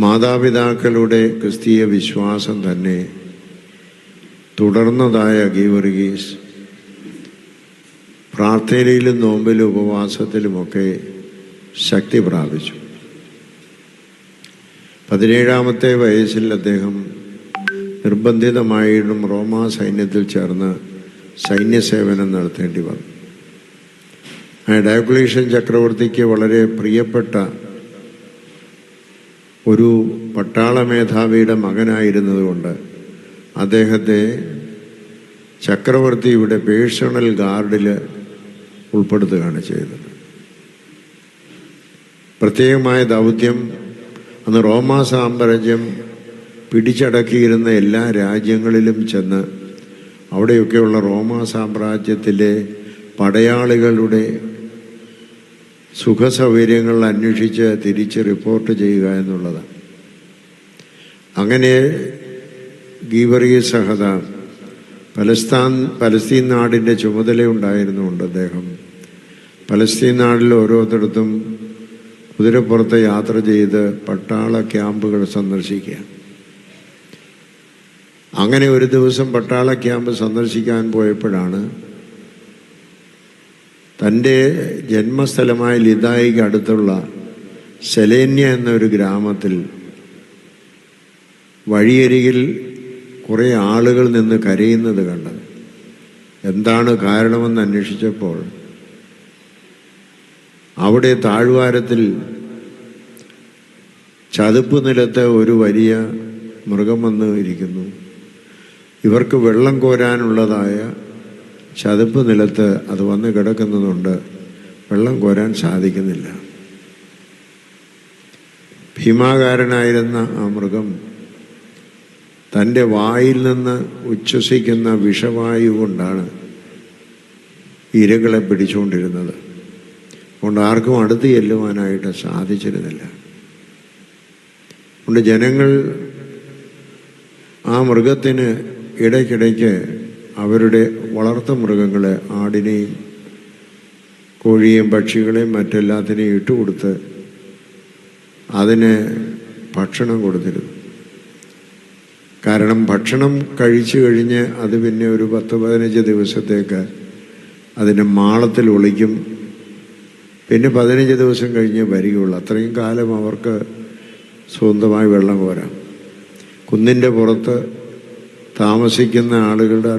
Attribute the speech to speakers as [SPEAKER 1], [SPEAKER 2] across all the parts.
[SPEAKER 1] മാതാപിതാക്കളുടെ ക്രിസ്തീയ വിശ്വാസം തന്നെ തുടർന്നതായ ഗീവർഗീസ് പ്രാർത്ഥനയിലും നോമ്പിലും ഉപവാസത്തിലുമൊക്കെ ശക്തി പ്രാപിച്ചു. 17-ാമത്തെ വയസ്സിൽ അദ്ദേഹം നിർബന്ധിതമായിട്ടും റോമാ സൈന്യത്തിൽ ചേർന്ന് സൈന്യസേവനം നടത്തേണ്ടി വന്നു. ഡയക്ലീഷ്യൻ ചക്രവർത്തിക്ക് വളരെ പ്രിയപ്പെട്ട ഒരു പട്ടാള മേധാവിയുടെ മകനായിരുന്നതുകൊണ്ട് അദ്ദേഹത്തെ ചക്രവർത്തിയുടെ പേഴ്സണൽ ഗാർഡിൽ ഉൾപ്പെടുത്തുകയാണ് ചെയ്തത്. പ്രത്യേകമായ ദൗത്യം അന്ന് റോമാ സാമ്രാജ്യം പിടിച്ചടക്കിയിരുന്ന എല്ലാ രാജ്യങ്ങളിലും ചെന്ന് അവിടെയൊക്കെയുള്ള റോമാ സാമ്രാജ്യത്തിലെ പടയാളികളുടെ സുഖസൗകര്യങ്ങൾ അന്വേഷിച്ച് തിരിച്ച് റിപ്പോർട്ട് ചെയ്യുക എന്നുള്ളതാണ്. അങ്ങനെ ഗീവർഗീസ് സഹദ പലസ്തീൻ നാടിൻ്റെ ചുമതലയുണ്ടായിരുന്നുകൊണ്ട് അദ്ദേഹം പലസ്തീൻ നാട്ടിൽ ഓരോരുത്തടത്തും കുതിരപ്പുറത്ത് യാത്ര ചെയ്ത് പട്ടാള ക്യാമ്പുകൾ സന്ദർശിക്കുക. അങ്ങനെ ഒരു ദിവസം പട്ടാള ക്യാമ്പ് സന്ദർശിക്കാൻ പോയപ്പോഴാണ് തൻ്റെ ജന്മസ്ഥലമായ ലിദായിക്ക് അടുത്തുള്ള സെലേന്യ എന്നൊരു ഗ്രാമത്തിൽ വഴിയരികിൽ കുറേ ആളുകൾ നിന്ന് കരയുന്നത് കണ്ടത്. എന്താണ് കാരണമെന്ന് അന്വേഷിച്ചപ്പോൾ അവിടെ താഴ്വാരത്തിൽ ചതുപ്പ് നിലത്ത് ഒരു വലിയ മൃഗം വന്ന് ഇരിക്കുന്നു. ഇവർക്ക് വെള്ളം കോരാനുള്ളതായ ചതുപ്പ് നിലത്ത് അത് വന്ന് കിടക്കുന്നതുകൊണ്ട് വെള്ളം കോരാൻ സാധിക്കുന്നില്ല. ഭീമാകാരനായിരുന്ന ആ മൃഗം തൻ്റെ വായിൽ നിന്ന് ഉച്ഛ്വസിക്കുന്ന വിഷവായു കൊണ്ടാണ് ഇരകളെ പിടിച്ചുകൊണ്ടിരുന്നത്. അതുകൊണ്ട് ആർക്കും അടുത്ത് ചെല്ലുവാനായിട്ട് സാധിച്ചിരുന്നില്ല. അതുകൊണ്ട് ജനങ്ങൾ ആ മൃഗത്തിന് ഇടയ്ക്കിടയ്ക്ക് അവരുടെ വളർത്തു മൃഗങ്ങളെ, ആടിനെയും കോഴിയെയും പക്ഷികളെയും മറ്റെല്ലാത്തിനെയും ഇട്ടുകൊടുത്ത് അതിന് ഭക്ഷണം കൊടുത്തിരുന്നു. കാരണം ഭക്ഷണം കഴിച്ചു കഴിഞ്ഞ് അത് പിന്നെ ഒരു 10-15 ദിവസത്തേക്ക് അതിനെ മാളത്തിൽ ഒളിക്കും. പിന്നെ 15 ദിവസം കഴിഞ്ഞ് വരികയുള്ളൂ. അത്രയും കാലം അവർക്ക് സ്വന്തമായി വെള്ളം കോരാം. കുന്നിൻ്റെ പുറത്ത് താമസിക്കുന്ന ആളുകളുടെ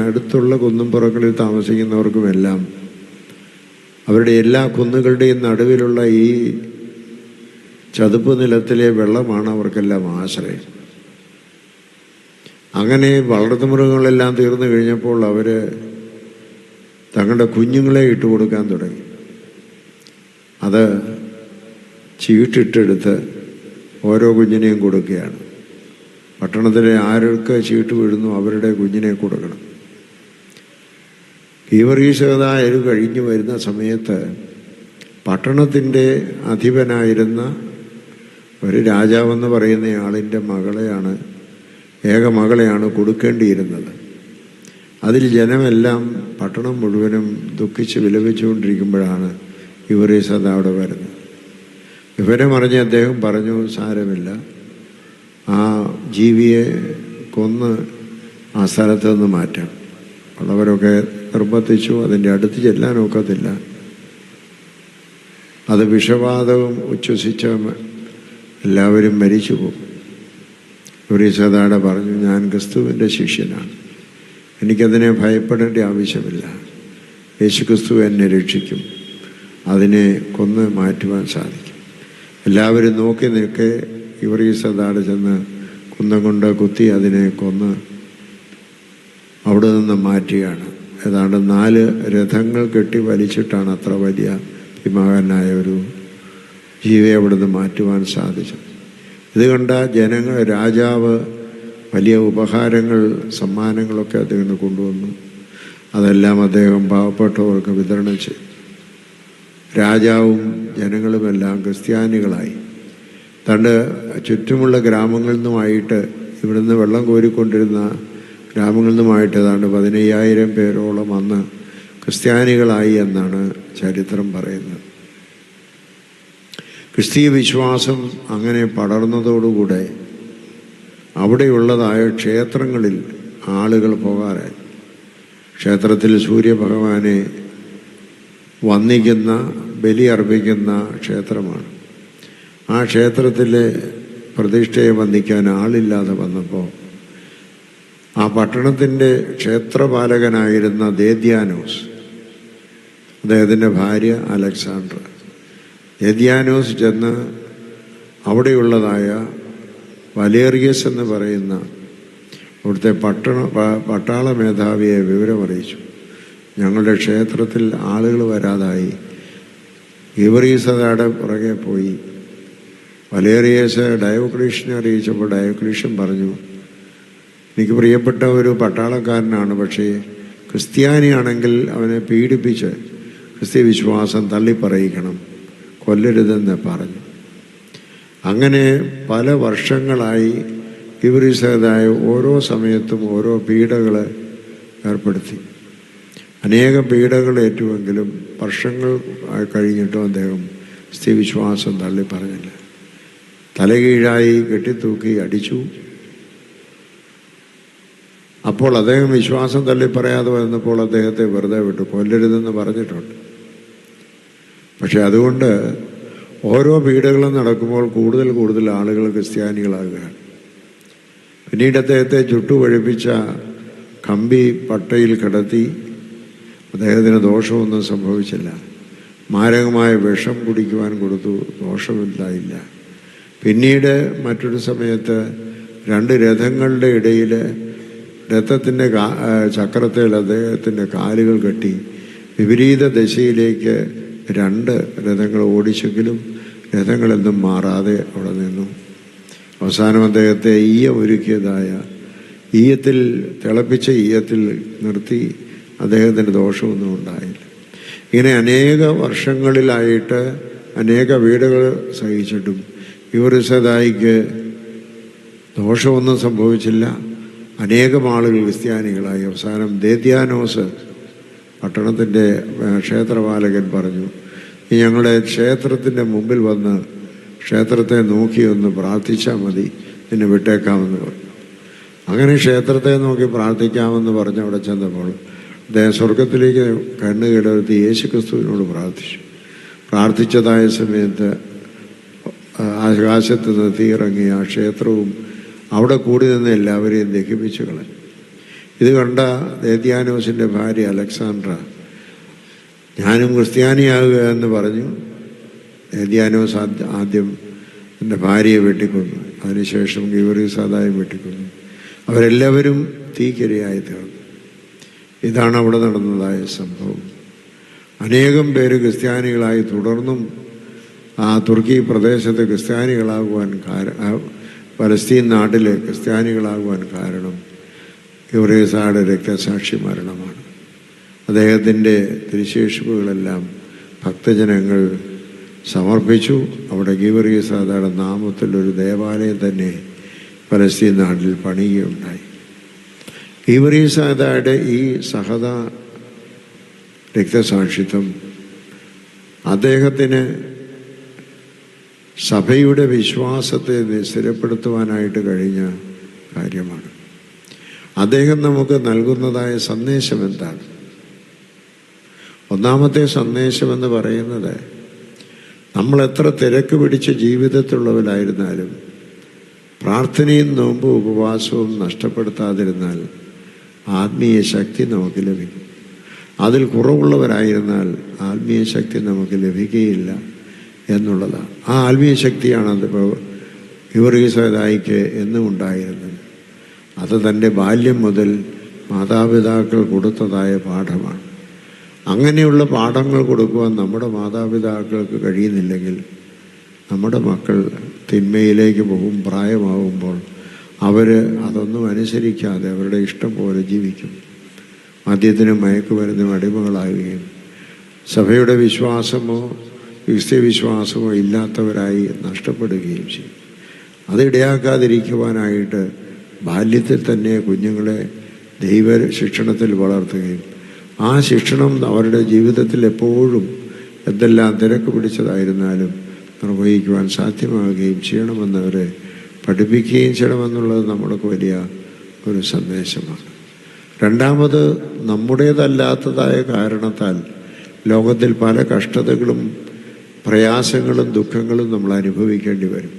[SPEAKER 1] അടുത്തുള്ള കുന്നുംപുറങ്ങളിൽ താമസിക്കുന്നവർക്കുമെല്ലാം അവരുടെ എല്ലാ കുന്നുകളുടെയും നടുവിലുള്ള ഈ ചതുപ്പ് നിലത്തിലെ വെള്ളമാണ് അവർക്കെല്ലാം ആശ്രയം. അങ്ങനെ വളർത്തുമൃഗങ്ങളെല്ലാം തീർന്നു കഴിഞ്ഞപ്പോൾ അവർ തങ്ങളുടെ കുഞ്ഞുങ്ങളെ ഇട്ടുകൊടുക്കാൻ തുടങ്ങി. അത് ചീട്ടിട്ടെടുത്ത് ഓരോ കുഞ്ഞിനെയും കൊടുക്കുകയാണ്. പട്ടണത്തിലെ ആരൊക്കെ ചീട്ട് വീഴുന്നു അവരുടെ കുഞ്ഞിനെ കൊടുക്കണം. ഗീവർഗീസ് കഴിഞ്ഞു വരുന്ന സമയത്ത് പട്ടണത്തിൻ്റെ അധിപനായിരുന്ന ഒരു രാജാവെന്ന് പറയുന്ന ആളിൻ്റെ ഏക മകളെയാണ് കൊടുക്കേണ്ടിയിരുന്നത്. അതിൽ ജനമെല്ലാം പട്ടണം മുഴുവനും ദുഃഖിച്ച് വിലപിച്ചുകൊണ്ടിരിക്കുമ്പോഴാണ് ഗീവർഗീസ് അവിടെ വരുന്നത്. വിവരം അറിഞ്ഞ് അദ്ദേഹം പറഞ്ഞു, സാരമില്ല, ആ ജീവിയെ കൊന്ന് ആ സ്ഥലത്ത് നിന്ന് മാറ്റാം. ഉള്ളവരൊക്കെ നിർബന്ധിച്ചു. അതിൻ്റെ അടുത്ത് ചെല്ലാൻ ഒക്കത്തില്ല, അത് വിഷവാതകം ഉച്ഛ്വസിച്ച എല്ലാവരും മരിച്ചു പോകും. ഗീവർഗീസ് പറഞ്ഞു, ഞാൻ ക്രിസ്തുവിൻ്റെ ശിഷ്യനാണ്, എനിക്കതിനെ ഭയപ്പെടേണ്ട ആവശ്യമില്ല. യേശുക്രിസ്തു എന്നെ രക്ഷിക്കും, അതിനെ കൊന്ന് മാറ്റുവാൻ സാധിക്കും. എല്ലാവരും നോക്കി നിൽക്കെ ഗീവർഗീസ് ചെന്ന് കുന്തം കൊണ്ട് കുത്തി അതിനെ കൊന്ന് അവിടെ നിന്ന് മാറ്റുകയാണ്. ഏതാണ്ട് 4 രഥങ്ങൾ കെട്ടി വലിച്ചിട്ടാണ് അത്ര വലിയ ഭീമാകാരനായ ഒരു ജീവിയെ അവിടുന്ന് മാറ്റുവാൻ സാധിച്ചത്. ഇത് കണ്ട രാജാവ് വലിയ ഉപഹാരങ്ങൾ, സമ്മാനങ്ങളൊക്കെ അദ്ദേഹത്തിന് കൊണ്ടുവന്നു. അതെല്ലാം അദ്ദേഹം പാവപ്പെട്ടവർക്ക് വിതരണം ചെയ്തു. രാജാവും ജനങ്ങളുമെല്ലാം ക്രിസ്ത്യാനികളായി. തൻ്റെ ചുറ്റുമുള്ള ഗ്രാമങ്ങളിൽ നിന്നുമായിട്ട്, ഇവിടുന്ന് വെള്ളം കോരിക്കൊണ്ടിരുന്ന ഗ്രാമങ്ങളിൽ നിന്നുമായിട്ട് ഏതാണ്ട് 15,000 പേരോളം അന്ന് ക്രിസ്ത്യാനികളായി എന്നാണ് ചരിത്രം പറയുന്നത്. ക്രിസ്തീയ വിശ്വാസം അങ്ങനെ പടർന്നതോടുകൂടെ അവിടെയുള്ളതായ ക്ഷേത്രങ്ങളിൽ ആളുകൾ പോകാറായി. ക്ഷേത്രത്തിൽ സൂര്യഭഗവാനെ വന്ദിക്കുന്ന, ബലി അർപ്പിക്കുന്ന ക്ഷേത്രമാണ്. ആ ക്ഷേത്രത്തിലെ പ്രതിഷ്ഠയെ വന്ദിക്കാൻ ആളില്ലാതെ വന്നപ്പോൾ ആ പട്ടണത്തിൻ്റെ ക്ഷേത്രപാലകനായിരുന്ന ദേദ്യാനോസ്, അദ്ദേഹത്തിൻ്റെ ഭാര്യ അലക്സാണ്ട്ര, ദേദ്യാനോസ് ചെന്ന് അവിടെയുള്ളതായ വലേറിയസ് എന്ന് പറയുന്ന അവിടുത്തെ പട്ടാള മേധാവിയെ വിവരമറിയിച്ചു. ഞങ്ങളുടെ ക്ഷേത്രത്തിൽ ആളുകൾ വരാതായി. ഗീവറീസയുടെ പുറകെ പോയി. വലേറിയസ് ഡയോക്ലീഷ്യനെ അറിയിച്ചപ്പോൾ ഡയോക്ലീഷ്യൻ പറഞ്ഞു, എനിക്ക് പ്രിയപ്പെട്ട ഒരു പട്ടാളക്കാരനാണ്, പക്ഷേ ക്രിസ്ത്യാനിയാണെങ്കിൽ അവനെ പീഡിപ്പിച്ച് ക്രിസ്ത്യ വിശ്വാസം തള്ളിപ്പറയിക്കണം, കൊല്ലരുതെന്ന് പറഞ്ഞു. അങ്ങനെ പല വർഷങ്ങളായി ഗീവറീസതായ ഓരോ സമയത്തും ഓരോ പീഡകൾ ഏർപ്പെടുത്തി. അനേകം പീഡകൾ ഏറ്റുവെങ്കിലും വർഷങ്ങൾ കഴിഞ്ഞിട്ടും അദ്ദേഹം ക്രിസ്ത്യവിശ്വാസം തള്ളിപ്പറഞ്ഞില്ല. തലകീഴായി കെട്ടിത്തൂക്കി അടിച്ചു. അപ്പോൾ അദ്ദേഹം വിശ്വാസം തള്ളിപ്പറയാതെ വന്നപ്പോൾ അദ്ദേഹത്തെ വെറുതെ വിട്ടു, കൊല്ലരുതെന്ന് പറഞ്ഞിട്ടുണ്ട്. പക്ഷെ അതുകൊണ്ട് ഓരോ പീഡകളും നടക്കുമ്പോൾ കൂടുതൽ കൂടുതൽ ആളുകൾ ക്രിസ്ത്യാനികളാകുകയാണ്. പിന്നീട് അദ്ദേഹത്തെ ചുട്ടുപഴുപ്പിച്ച കമ്പി പട്ടയിൽ കിടത്തി. അദ്ദേഹത്തിന് ദോഷമൊന്നും സംഭവിച്ചില്ല. മാരകമായ വിഷം കുടിക്കുവാൻ കൊടുത്തു, ദോഷമില്ലായില്ല. പിന്നീട് മറ്റൊരു സമയത്ത് 2 രഥങ്ങളുടെ ഇടയിൽ രഥത്തിൻ്റെ ചക്രത്തിൽ അദ്ദേഹത്തിൻ്റെ കാലുകൾ കെട്ടി വിപരീത ദിശയിലേക്ക് 2 രഥങ്ങൾ ഓടിച്ചെങ്കിലും രഥങ്ങളൊന്നും മാറാതെ അവിടെ നിന്നു. അവസാനം അദ്ദേഹത്തെ ഒരുക്കിയതായ ഈയത്തിൽ, തിളപ്പിച്ച ഈയത്തിൽ നിർത്തി. അദ്ദേഹത്തിന് ദോഷമൊന്നും ഉണ്ടായില്ല. ഇങ്ങനെ അനേക വർഷങ്ങളിലായിട്ട് അനേക വീടുകൾ സഹിച്ചിട്ടും ഗീവറീസദായിക്ക് ദോഷമൊന്നും സംഭവിച്ചില്ല. അനേകം ആളുകൾ ക്രിസ്ത്യാനികളായി. അവസാനം ദേദ്യാനോസ് പട്ടണത്തിൻ്റെ ക്ഷേത്രപാലകൻ പറഞ്ഞു, ഈ ഞങ്ങളുടെ ക്ഷേത്രത്തിൻ്റെ മുമ്പിൽ വന്ന് ക്ഷേത്രത്തെ നോക്കി ഒന്ന് പ്രാർത്ഥിച്ചാൽ മതി, നിന്നെ വിട്ടേക്കാമെന്ന് പറഞ്ഞു. അങ്ങനെ ക്ഷേത്രത്തെ നോക്കി പ്രാർത്ഥിക്കാമെന്ന് പറഞ്ഞ് അവിടെ ചെന്നപ്പോൾ അദ്ദേഹം സ്വർഗത്തിലേക്ക് കണ്ണുകിടർത്തി യേശുക്രിസ്തുവിനോട് പ്രാർത്ഥിച്ചു. പ്രാർത്ഥിച്ചതായ സമയത്ത് ആകാശത്ത് നിന്ന് തീയിറങ്ങി ആ ക്ഷേത്രവും അവിടെ കൂടി നിന്ന് എല്ലാവരെയും ദഹിപ്പിച്ചു കളഞ്ഞു. ഇത് കണ്ട ദേദ്യാനോസിൻ്റെ ഭാര്യ അലക്സാണ്ട്ര, ഞാനും ക്രിസ്ത്യാനിയാകുക എന്ന് പറഞ്ഞു. ദേദ്യാനോസ് ആദ്യം എൻ്റെ ഭാര്യയെ വെട്ടിക്കൊന്നു. അതിനുശേഷം ഗീവറീസദായും വെട്ടിക്കൊന്നു. അവരെല്ലാവരും തീക്കിരയായി തീർന്നു. ഇതാണ് അവിടെ നടന്നതായ സംഭവം. അനേകം പേര് ക്രിസ്ത്യാനികളായി തുടർന്നും ആ തുർക്കി പ്രദേശത്ത് ക്രിസ്ത്യാനികളാകുവാൻ പലസ്തീൻ നാട്ടിൽ ക്രിസ്ത്യാനികളാകുവാൻ കാരണം ഗീവറീസയുടെ രക്തസാക്ഷി മരണമാണ്. അദ്ദേഹത്തിൻ്റെ തിരുശേഷിപ്പുകളെല്ലാം ഭക്തജനങ്ങൾ സമർപ്പിച്ചു. അവിടെ ഗീവറീസയുടെ നാമത്തിലൊരു ദേവാലയം തന്നെ പലസ്തീൻ നാട്ടിൽ പണിയുകയുണ്ടായി. ഗീവറീസയുടെ ഈ സഹത രക്തസാക്ഷിത്വം അദ്ദേഹത്തിന് സഭയുടെ വിശ്വാസത്തെ സ്ഥിരപ്പെടുത്തുവാനായിട്ട് കഴിഞ്ഞ കാര്യമാണ്. അദ്ദേഹം നമുക്ക് നൽകുന്നതായ സന്ദേശം എന്താണ്? ഒന്നാമത്തെ സന്ദേശമെന്ന് പറയുന്നത്, നമ്മൾ എത്ര തിരക്ക് പിടിച്ച ജീവിതത്തിലുള്ളവരായിരുന്നാലും പ്രാർത്ഥനയും നോമ്പും ഉപവാസവും നഷ്ടപ്പെടുത്താതിരുന്നാൽ ആത്മീയ ശക്തി നമുക്ക് ലഭിക്കും. അതിൽ കുറവുള്ളവരായിരുന്നാൽ ആത്മീയ ശക്തി നമുക്ക് ലഭിക്കുകയില്ല എന്നുള്ളതാണ്. ആ ആത്മീയ ശക്തിയാണ് അതിപ്പോൾ ഗീവറീസദായിക്ക് എന്നും ഉണ്ടായിരുന്നത്. അത് തൻ്റെ ബാല്യം മുതൽ മാതാപിതാക്കൾ കൊടുത്തതായ പാഠമാണ്. അങ്ങനെയുള്ള പാഠങ്ങൾ കൊടുക്കുവാൻ നമ്മുടെ മാതാപിതാക്കൾക്ക് കഴിയുന്നില്ലെങ്കിൽ നമ്മുടെ മക്കൾ തിന്മയിലേക്ക് പോകും. പ്രായമാകുമ്പോൾ അവർ അതൊന്നും അനുസരിക്കാതെ അവരുടെ ഇഷ്ടം പോലെ ജീവിക്കും. മദ്യത്തിനും മയക്കുമരുന്നിനും അടിമകളാകുകയും സഭയുടെ വിശ്വാസമോ ക്രിസ്ത്യവിശ്വാസമോ ഇല്ലാത്തവരായി നഷ്ടപ്പെടുകയും ചെയ്യും. അതിടയാക്കാതിരിക്കുവാനായിട്ട് ബാല്യത്തിൽ തന്നെ കുഞ്ഞുങ്ങളെ ദൈവ ശിക്ഷണത്തിൽ വളർത്തുകയും ആ ശിക്ഷണം അവരുടെ ജീവിതത്തിൽ എപ്പോഴും എന്തെല്ലാം തിരക്ക് പിടിച്ചതായിരുന്നാലും നിർവഹിക്കുവാൻ സാധ്യമാകുകയും ചെയ്യണമെന്നവരെ പഠിപ്പിക്കുകയും ചെയ്യണമെന്നുള്ളത് നമ്മൾക്ക് വലിയ ഒരു സന്ദേശമാണ്. രണ്ടാമത്, നമ്മുടേതല്ലാത്തതായ കാരണത്താൽ ലോകത്തിൽ പല കഷ്ടതകളും പ്രയാസങ്ങളും ദുഃഖങ്ങളും നമ്മൾ അനുഭവിക്കേണ്ടി വരും.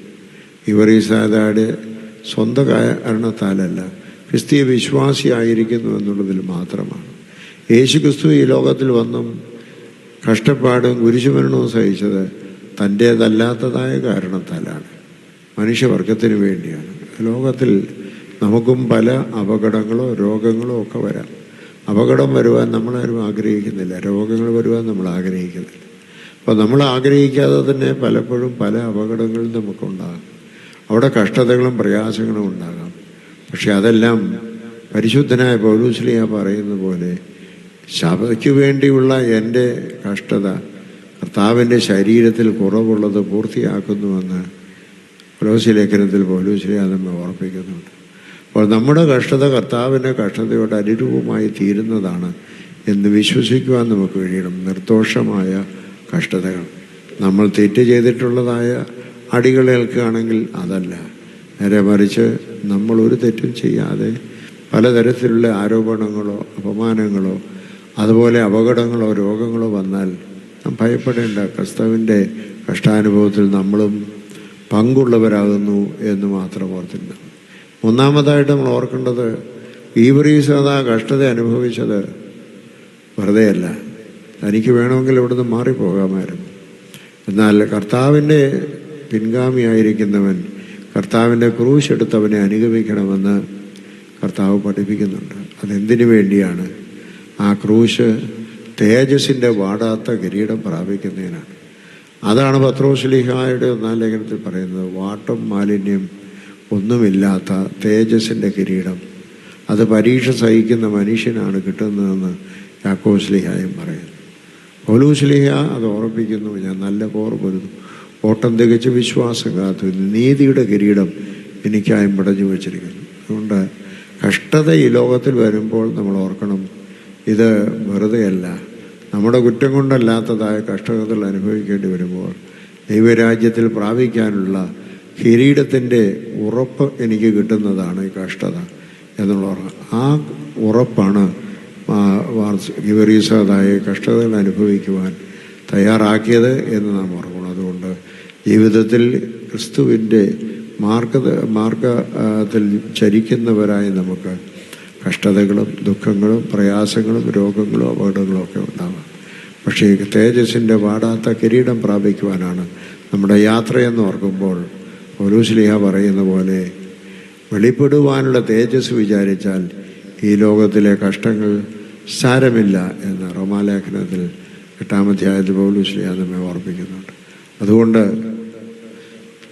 [SPEAKER 1] ഇവരീസാദയുടെ സ്വന്തം കാരണത്താലല്ല, ക്രിസ്തീയ വിശ്വാസിയായിരിക്കുന്നു എന്നുള്ളതിൽ മാത്രമാണ്. യേശു ക്രിസ്തു ഈ ലോകത്തിൽ വന്നും കഷ്ടപ്പാടും കുരിശുമരണവും സഹിച്ചത് തൻ്റേതല്ലാത്തതായ കാരണത്താലാണ്, മനുഷ്യവർഗത്തിന് വേണ്ടിയാണ്. ലോകത്തിൽ നമുക്കും പല അപകടങ്ങളോ രോഗങ്ങളോ ഒക്കെ വരാം. അപകടം വരുവാൻ നമ്മളാരും ആഗ്രഹിക്കുന്നില്ല, രോഗങ്ങൾ വരുവാൻ നമ്മൾ ആഗ്രഹിക്കുന്നില്ല. അപ്പോൾ നമ്മൾ ആഗ്രഹിക്കാതെ തന്നെ പലപ്പോഴും പല അപകടങ്ങളും നമുക്കുണ്ടാകും. അവിടെ കഷ്ടതകളും പ്രയാസങ്ങളും ഉണ്ടാകാം. പക്ഷെ അതെല്ലാം പരിശുദ്ധനായ പൗലോസ്ലീഹ പറയുന്ന പോലെ സഭയ്ക്ക് വേണ്ടിയുള്ള എൻ്റെ കഷ്ടത കർത്താവിൻ്റെ ശരീരത്തിൽ കുറവുള്ളത് പൂർത്തിയാക്കുന്നുവെന്ന് കൊലോസ്യ ലേഖനത്തിൽ പൗലോസ്ലീഹ നമ്മെ ഓർപ്പിക്കുന്നുണ്ട്. അപ്പോൾ നമ്മുടെ കഷ്ടത കർത്താവിൻ്റെ കഷ്ടതയോട് അനുരൂപമായി തീരുന്നതാണ് എന്ന് വിശ്വസിക്കുവാൻ നമുക്ക് കഴിയണം. നിർദോഷമായ കഷ്ടതകൾ, നമ്മൾ തെറ്റ് ചെയ്തിട്ടുള്ളതായ അടികളേൽക്കുകയാണെങ്കിൽ അതല്ല, നേരെ മറിച്ച് നമ്മൾ ഒരു തെറ്റും ചെയ്യാതെ പലതരത്തിലുള്ള ആരോപണങ്ങളോ അപമാനങ്ങളോ അതുപോലെ അപകടങ്ങളോ രോഗങ്ങളോ വന്നാൽ നാം ഭയപ്പെടേണ്ട. ക്രിസ്തുവിൻ്റെ കഷ്ടാനുഭവത്തിൽ നമ്മളും പങ്കുള്ളവരാകുന്നു എന്ന് മാത്രം ഓർത്തില്ല. മൂന്നാമതായിട്ട് നമ്മൾ ഓർക്കേണ്ടത്, ഈവറീസദാ കഷ്ടത അനുഭവിച്ചത് വെറുതെയല്ല. തനിക്ക് വേണമെങ്കിൽ ഇവിടുന്ന് മാറിപ്പോകാമായിരുന്നു. എന്നാൽ കർത്താവിൻ്റെ പിൻഗാമിയായിരിക്കുന്നവൻ കർത്താവിൻ്റെ ക്രൂശ് എടുത്തവനെ അനുഗമിക്കണമെന്ന് കർത്താവ് പഠിപ്പിക്കുന്നുണ്ട്. അതെന്തിനു വേണ്ടിയാണ്? ആ ക്രൂശ് തേജസ്സിൻ്റെ വാടാത്ത കിരീടം പ്രാപിക്കുന്നതിനാണ്. അതാണ് പത്രോസ്ലീഹായുടെ 1-ാം ലേഖനത്തിൽ പറയുന്നത്, വാട്ടം മാലിന്യം ഒന്നുമില്ലാത്ത തേജസ്സിൻ്റെ കിരീടം. അത് പരീക്ഷ സഹിക്കുന്ന മനുഷ്യനാണ് കിട്ടുന്നതെന്ന് യാക്കോബ് ശ്ലീഹായും പറയുന്നു. പൗലോസ്ലീഹ അത് ഓർപ്പിക്കുന്നു, ഞാൻ നല്ല പോർ പൊരുതു, ഓട്ടം തികച്ച് വിശ്വാസം കാത്തു, നീതിയുടെ കിരീടം എനിക്കായും പടഞ്ഞു വച്ചിരിക്കുന്നു. അതുകൊണ്ട് കഷ്ടത ഈ ലോകത്തിൽ വരുമ്പോൾ നമ്മൾ ഓർക്കണം, ഇത് വെറുതെയല്ല. നമ്മുടെ കുറ്റം കൊണ്ടല്ലാത്തതായ കഷ്ടതകൾ അനുഭവിക്കേണ്ടി വരുമ്പോൾ ദൈവരാജ്യത്തിൽ പ്രാപിക്കാനുള്ള കിരീടത്തിൻ്റെ ഉറപ്പ് എനിക്ക് കിട്ടുന്നതാണ് ഈ കഷ്ടത എന്നുള്ള ആ ഉറപ്പാണ് ഗിവറീസദായ കഷ്ടതകൾ അനുഭവിക്കുവാൻ തയ്യാറാക്കിയത് എന്ന് നാം ഓർക്കണം. അതുകൊണ്ട് ജീവിതത്തിൽ ക്രിസ്തുവിൻ്റെ മാർഗത്തിൽ ചരിക്കുന്നവരായി നമുക്ക് കഷ്ടതകളും ദുഃഖങ്ങളും പ്രയാസങ്ങളും രോഗങ്ങളും അപകടങ്ങളും ഒക്കെ ഉണ്ടാവാം. പക്ഷേ തേജസ്സിൻ്റെ വാടാത്ത കിരീടം പ്രാപിക്കുവാനാണ് നമ്മുടെ യാത്രയെന്ന് ഓർക്കുമ്പോൾ പൗലോസ്ലീഹ പറയുന്ന പോലെ വെളിപ്പെടുവാനുള്ള തേജസ് വിചാരിച്ചാൽ ഈ ലോകത്തിലെ കഷ്ടങ്ങൾ സാരമില്ല എന്ന് റോമാലേഖനത്തിൽ 8-ാം അധ്യായത്തിൽ പൗലോസ്ലീഹ നമ്മെ ഓർപ്പിക്കുന്നുണ്ട്. അതുകൊണ്ട്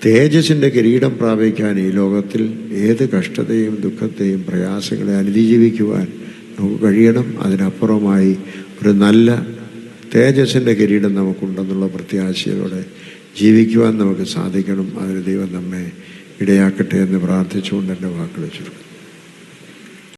[SPEAKER 1] തേജസ്സിൻ്റെ കിരീടം പ്രാപിക്കാൻ ഈ ലോകത്തിൽ ഏത് കഷ്ടതയും ദുഃഖത്തെയും പ്രയാസങ്ങളെ അതിജീവിക്കുവാൻ നമുക്ക് കഴിയണം. അതിനപ്പുറമായി ഒരു നല്ല തേജസ്സിൻ്റെ കിരീടം നമുക്കുണ്ടെന്നുള്ള പ്രത്യാശയോടെ ജീവിക്കുവാൻ നമുക്ക് സാധിക്കണം. അതിന് ദൈവം നമ്മെ ഇടയാക്കട്ടെ എന്ന് പ്രാർത്ഥിച്ചുകൊണ്ട് എൻ്റെ വാക്കുകൾ ചുരുക്കും.